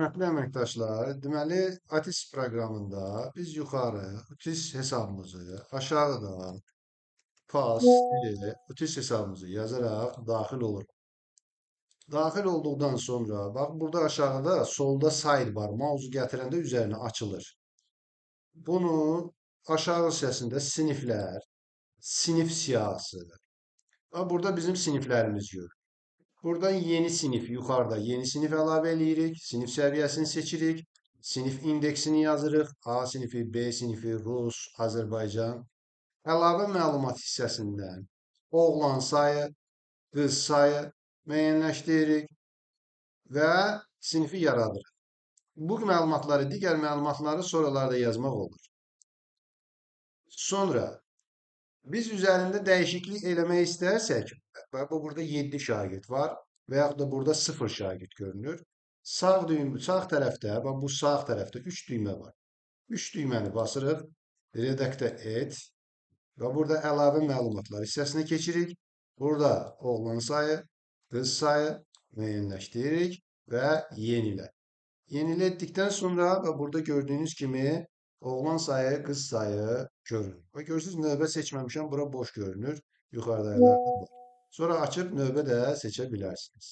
Hörmətli əməkdaşlar, deməli, ATIS proqramında biz yuxarı UTIS hesabımızı, aşağıda PAS dili UTIS hesabımızı yazaraq daxil oluruq. Daxil olduqdan sonra, bax burada aşağıda solda sidebar, mausu gətirəndə üzərinə açılır. Bunu aşağı hissəsində siniflər, sinif siyahısı. Bax burada bizim siniflərimiz görür. Buradan yeni sinif yuxarıda yeni sinif əlavə eləyirik. Sinif səviyyəsini seçirik. Sinif indeksini yazırıq. A sinifi, B sinifi, Rus, Azərbaycan. Əlavə məlumat hissəsindən oğlan sayı, qız sayı müəyyənləşdiririk və sinifi yaradırıq. Bu məlumatları, digər məlumatları sonralarda yazmaq olur. Sonra biz üzərində dəyişiklik eləmək istərsək, bax bu burada 7 şagird var və yaxud da burada 0 şagird görünür. Sağ düym, sağ tərəfdə, bax bu sağ tərəfdə 3 düymə var. 3 düyməni basırıq, redaktə et və burada əlavə məlumatlar hissəsinə keçirik. Burada oğlan sayı, qız sayı müəyyənləşdiririk və yenilə. Yenilə etdikdən sonra və burada gördüyünüz kimi oğlan sayı, qız sayı görünür. Və görürsünüz, növbə seçməmişəm, bura boş görünür. Yuxarıda əlavə var. Sonra açıb növbə də seçə bilərsiniz.